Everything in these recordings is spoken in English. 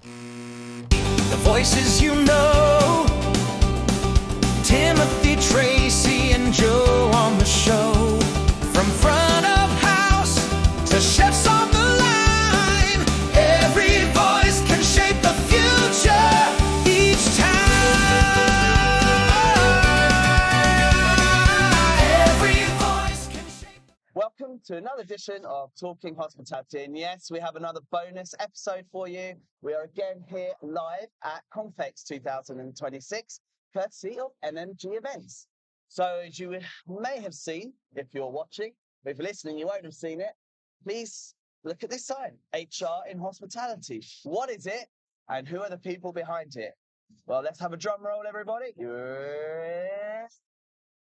The voices you know, Timothy, Tracy, and Joe on the show. From front of house to chefs on the line, every voice can shape the future each time. Every voice can shape. Welcome to another edition of Talking Hospitality, and yes, we have another bonus episode for you. We are again here live at Confex 2026, courtesy of NMG Events. So as you may have seen, if you're watching, but if you're listening, you won't have seen it. Please look at this sign, HR in Hospitality. What is it, and who are the people behind it? Well, let's have a drum roll, everybody. Yes.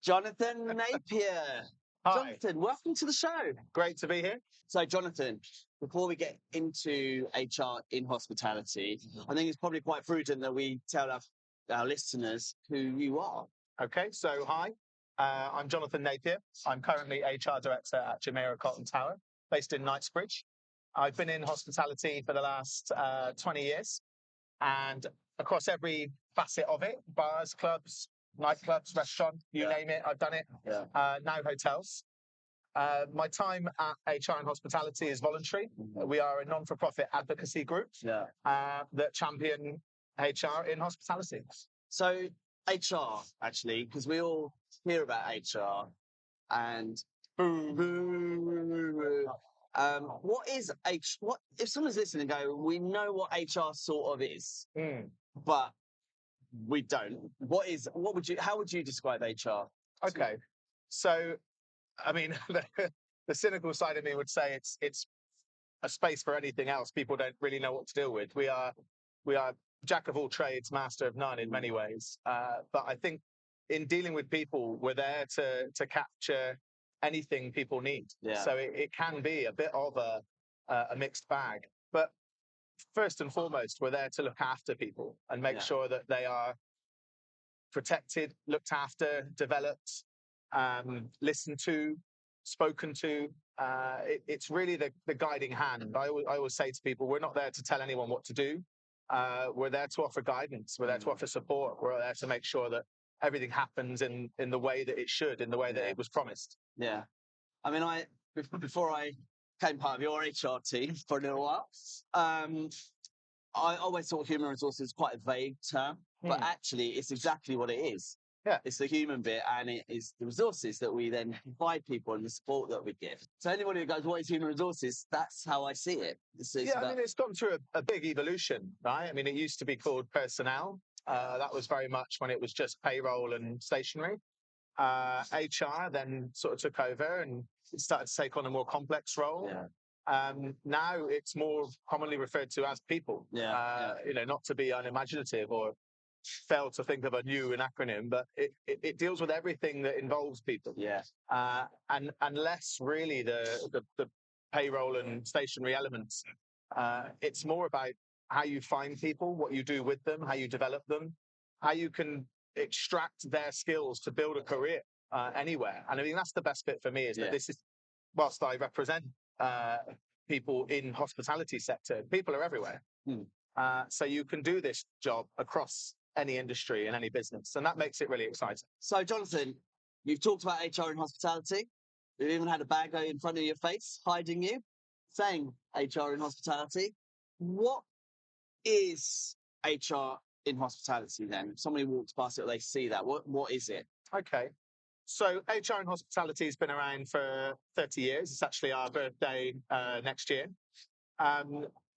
Jonathan Napier. Hi. Jonathan, welcome to the show. Great to be here. So, Jonathan, before we get into HR in hospitality, I think it's probably quite prudent that we tell our listeners who you are. Okay, so hi, I'm Jonathan Napier. I'm currently HR Director at Jumeirah Carlton Tower, based in Knightsbridge. I've been in hospitality for the last 20 years, and across every facet of it, bars, clubs, nightclubs, restaurant, you name it, I've done it. Now hotels. My time at HR and Hospitality is voluntary. We are a non-for-profit advocacy group that champion HR in hospitality. So HR, actually, because we all hear about HR and what is what if someone's listening and go, we know what HR sort of is, but we don't. How would you describe HR? Okay, so I mean, the cynical side of me would say it's a space for anything else. People don't really know what to deal with. We are jack of all trades, master of none in many ways. But I think in dealing with people, we're there to capture anything people need. So it can be a bit of a mixed bag. But first and foremost, we're there to look after people and make sure that they are protected, looked after, developed, listened to, spoken to. It's really the guiding hand. I always say to people, we're not there to tell anyone what to do. We're there to offer guidance. We're there to offer support. We're there to make sure that everything happens in the way that it should, in the way that it was promised. Yeah. I mean, before I became part of your HR team for a little while, I always thought human resources was quite a vague term, but actually it's exactly what it is. Yeah. It's the human bit, and it is the resources that we then provide people and the support that we give. So anybody who goes, what is human resources? That's how I see it. I mean, it's gone through a big evolution, right? I mean, it used to be called personnel. That was very much when it was just payroll and stationery. HR then sort of took over and it started to take on a more complex role. Now it's more commonly referred to as people. Not to be unimaginative or fail to think of a new acronym, but it deals with everything that involves people. And less really the payroll and stationery elements. It's more about how you find people, what you do with them, how you develop them, how you can extract their skills to build a career anywhere. And I mean, that's the best bit for me is that this is, whilst I represent people in hospitality sector, people are everywhere. So you can do this job across any industry and any business. And that makes it really exciting. So, Jonathan, you've talked about HR in hospitality. You've even had a bag in front of your face, hiding you, saying HR in hospitality. What is HR in hospitality then? If somebody walks past it, they see that. What is it? Okay. So HR in hospitality has been around for 30 years. It's actually our birthday next year.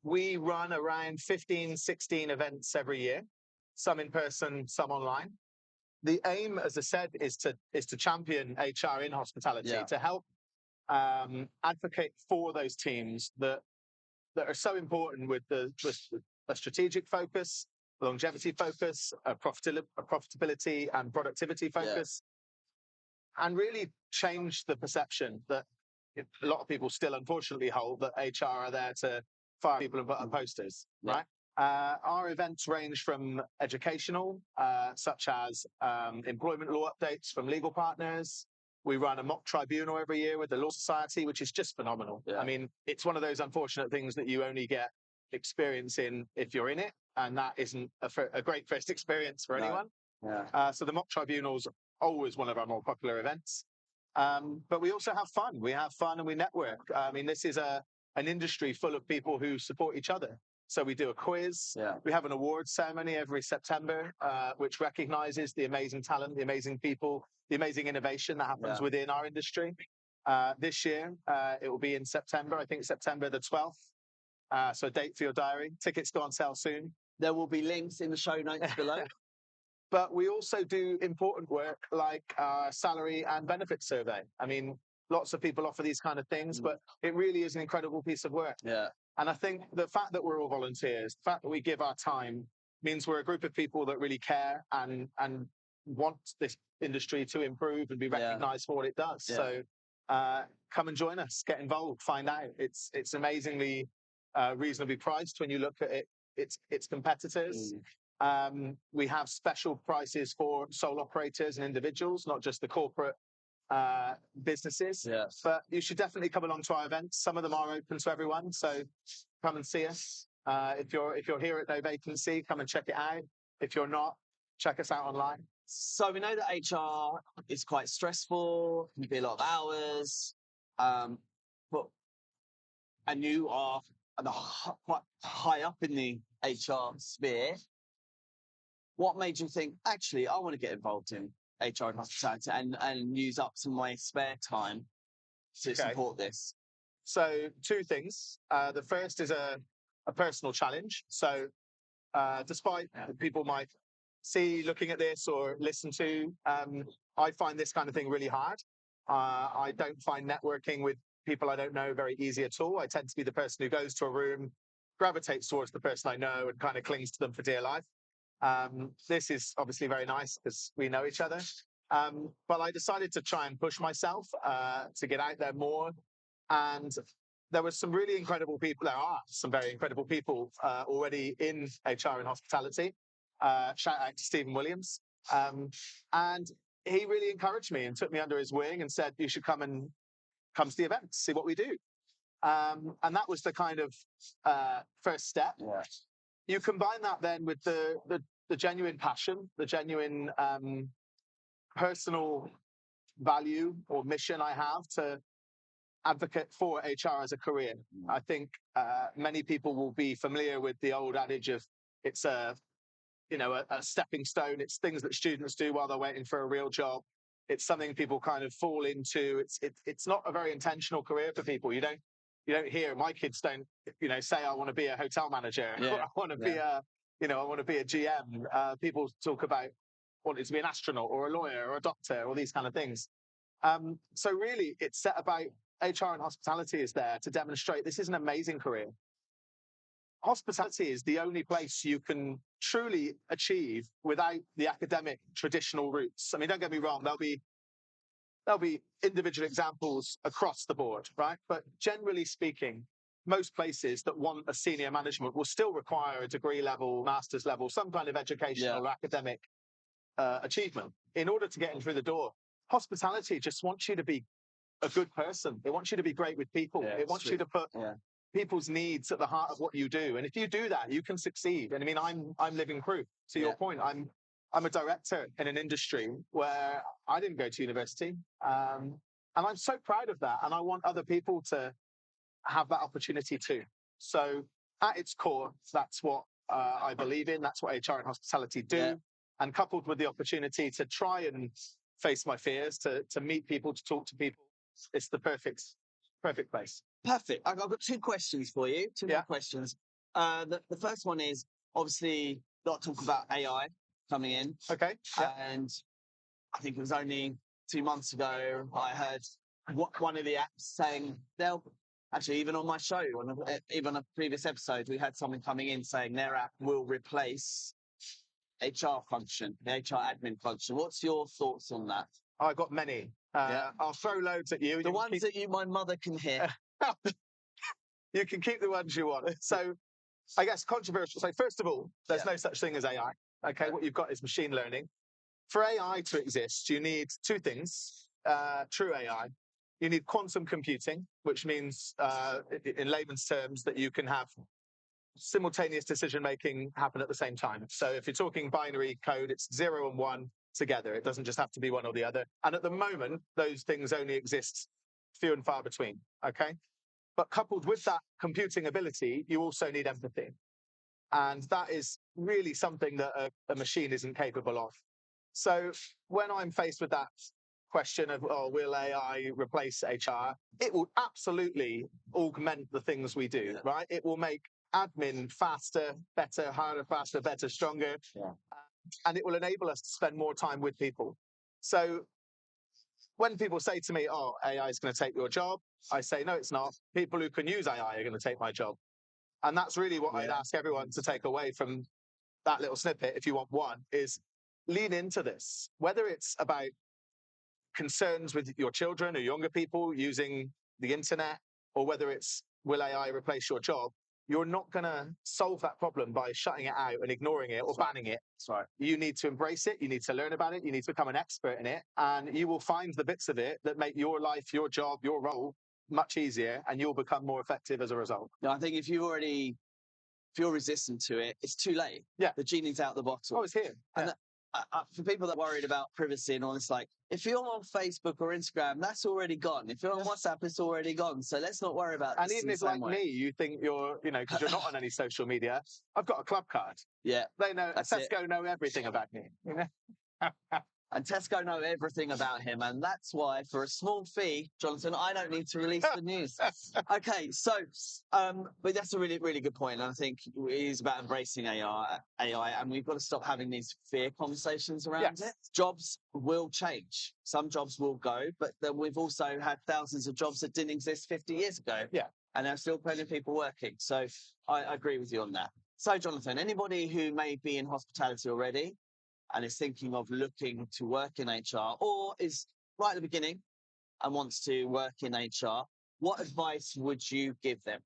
We run around 15, 16 events every year, some in person, some online. The aim, as I said, is to champion HR in hospitality, to help advocate for those teams that are so important with a strategic focus, longevity focus, a profitability and productivity focus, and really change the perception that a lot of people still unfortunately hold that HR are there to fire people and put on posters, right? Our events range from educational, such as employment law updates from legal partners. We run a mock tribunal every year with the Law Society, which is just phenomenal. I mean, it's one of those unfortunate things that you only get experience in if you're in it, and that isn't a great first experience for anyone. Yeah. So the mock tribunal's always one of our more popular events. But we also have fun. We have fun and we network. I mean, this is an industry full of people who support each other. So we do a quiz. Yeah. We have an awards ceremony every September, which recognizes the amazing talent, the amazing people, the amazing innovation that happens within our industry. This year, it will be in September, I think September the 12th. So date for your diary. Tickets go on sale soon. There will be links in the show notes below. But we also do important work like salary and benefit survey. I mean, lots of people offer these kind of things, but it really is an incredible piece of work. Yeah. And I think the fact that we're all volunteers, the fact that we give our time means we're a group of people that really care and want this industry to improve and be recognized for what it does. Yeah. So come and join us, get involved, find out. It's amazingly reasonably priced when you look at its competitors. We have special prices for sole operators and individuals, not just the corporate businesses. Yes. But you should definitely come along to our events. Some of them are open to everyone, so come and see us. If you're here at no vacancy, come and check it out. If you're not, check us out online. So we know that HR is quite stressful, can be a lot of hours, and you are quite high up in the HR sphere. What made you think, actually, I want to get involved in HR and hospitality and use up some of my spare time to support this? So 2 things. The first is a personal challenge. So despite people might see looking at this or listen to, I find this kind of thing really hard. I don't find networking with people I don't know very easy at all. I tend to be the person who goes to a room, gravitates towards the person I know and kind of clings to them for dear life. This is obviously very nice because we know each other. But I decided to try and push myself to get out there more. And there were some really incredible people. There are some very incredible people already in HR and hospitality. Shout out to Stephen Williams. And he really encouraged me and took me under his wing and said, you should come to the event, see what we do. And that was the kind of first step. Yeah. You combine that then with the genuine passion, the genuine personal value or mission I have to advocate for HR as a career. I think many people will be familiar with the old adage of it's a stepping stone. It's things that students do while they're waiting for a real job. It's something people kind of fall into. It's not a very intentional career for people. You don't hear, my kids don't say I want to be a hotel manager. Yeah. Or I want to be I want to be a GM. People talk about wanting to be an astronaut or a lawyer or a doctor or these kind of things. So really, it's set about HR and hospitality is there to demonstrate this is an amazing career. Hospitality is the only place you can truly achieve without the academic traditional routes. I mean, don't get me wrong, there'll be individual examples across the board, right? But generally speaking, most places that want a senior management will still require a degree level, master's level, some kind of educational or academic achievement in order to get in through the door. Hospitality just wants you to be a good person. It wants you to be great with people. It wants you to put people's needs at the heart of what you do. And if you do that, you can succeed. And I mean, I'm living proof. To your point, I'm a director in an industry where I didn't go to university. And I'm so proud of that. And I want other people to have that opportunity too. So at its core, that's what I believe in. That's what HR and hospitality do. Yeah. And coupled with the opportunity to try and face my fears, to meet people, to talk to people, it's the perfect place. Perfect. I've got 2 questions for you. Two more questions. The first one is obviously a lot of talk about AI coming in. Okay. Yeah. And I think it was only 2 months ago I heard one of the apps saying they'll actually, even on my show, even on a previous episode, we had someone coming in saying their app will replace HR function, the HR admin function. What's your thoughts on that? I've got many. I'll throw loads at you. The ones that my mother can hear. You can keep the ones you want. So I guess controversial. So first of all, there's no such thing as AI. Okay, what you've got is machine learning. For AI to exist, you need 2 things. True AI. You need quantum computing, which means, in layman's terms, that you can have simultaneous decision making happen at the same time. So if you're talking binary code, it's 0 and 1 together. It doesn't just have to be one or the other. And at the moment, those things only exist few and far between. Okay. But coupled with that computing ability, you also need empathy. And that is really something that a machine isn't capable of. So when I'm faced with that question of, oh, will AI replace HR? It will absolutely augment the things we do, right? It will make admin faster, better, harder, faster, better, stronger. Yeah. And it will enable us to spend more time with people. So when people say to me, oh, AI is going to take your job, I say, no, it's not. People who can use AI are going to take my job. And that's really what I'd ask everyone to take away from that little snippet, if you want one, is lean into this. Whether it's about concerns with your children or younger people using the internet, or whether it's will AI replace your job, you're not going to solve that problem by shutting it out and ignoring it or banning it. That's right. You need to embrace it. You need to learn about it. You need to become an expert in it. And you will find the bits of it that make your life, your job, your role much easier, and you'll become more effective as a result. No, I think if you're resistant to it, it's too late. Yeah. The genie's out the bottle. Oh, it's here. And for people that are worried about privacy and all this, like, if you're on Facebook or Instagram, that's already gone. If you're on WhatsApp, it's already gone. So let's not worry about And this. even if, like me, you think you're, because you're not on any social media, I've got a club card. Yeah. They know, Tesco know everything about me. And Tesco know everything about him. And that's why, for a small fee, Jonathan, I don't need to release the news. Okay, so, but that's a really, really good point. And I think it is about embracing AI, and we've got to stop having these fear conversations around it. Jobs will change. Some jobs will go, but then we've also had thousands of jobs that didn't exist 50 years ago. Yeah. And there are still plenty of people working. So I agree with you on that. So, Jonathan, anybody who may be in hospitality already and is thinking of looking to work in HR, or is right at the beginning and wants to work in HR, what advice would you give them?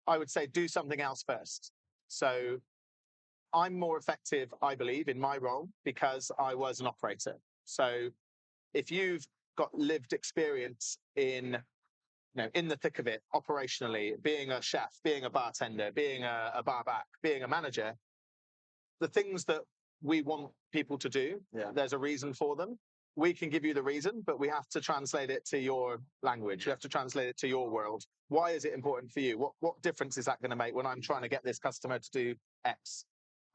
I would say do something else first. So I'm more effective, I believe, in my role because I was an operator. So if you've got lived experience in the thick of it, operationally, being a chef, being a bartender, being a bar back, being a manager, the things that we want people to do, there's a reason for them. We can give you the reason, but we have to translate it to your language. We have to translate it to your world. Why is it important for you? What difference is that going to make when I'm trying to get this customer to do X?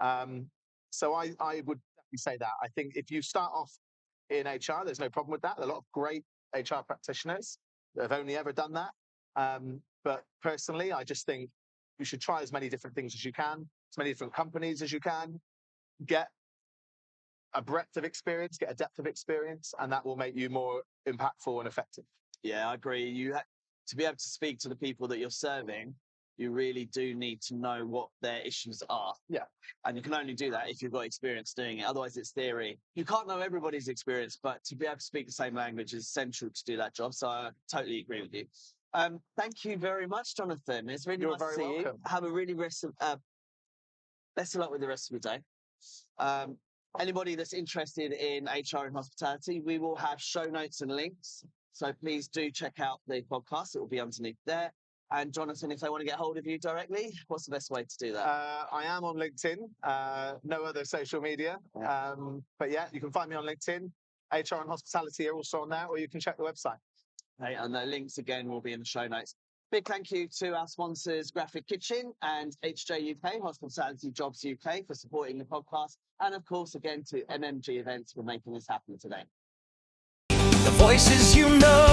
So I would definitely say that. I think if you start off in HR, there's no problem with that. There are a lot of great HR practitioners that have only ever done that. But personally, I just think you should try as many different things as you can, as many different companies as you can, get a breadth of experience, get a depth of experience, and that will make you more impactful and effective. Yeah, I agree. To be able to speak to the people that you're serving, you really do need to know what their issues are. Yeah. And you can only do that if you've got experience doing it. Otherwise, it's theory. You can't know everybody's experience, but to be able to speak the same language is essential to do that job. So I totally agree with you. Thank you very much, Jonathan. It's really nice to see you. Have a really best of luck with the rest of your day. Anybody that's interested in HR and hospitality, we will have show notes and links. So please do check out the podcast. It will be underneath there. And Jonathan, if they want to get hold of you directly, what's the best way to do that? I am on LinkedIn, no other social media. But yeah, you can find me on LinkedIn. HR and hospitality are also on there, or you can check the website. Okay, and the links again will be in the show notes. Big thank you to our sponsors, Graphic Kitchen and HJ UK, Hospitality Jobs UK, for supporting the podcast. And of course, again, to MMG Events for making this happen today. The voices you know.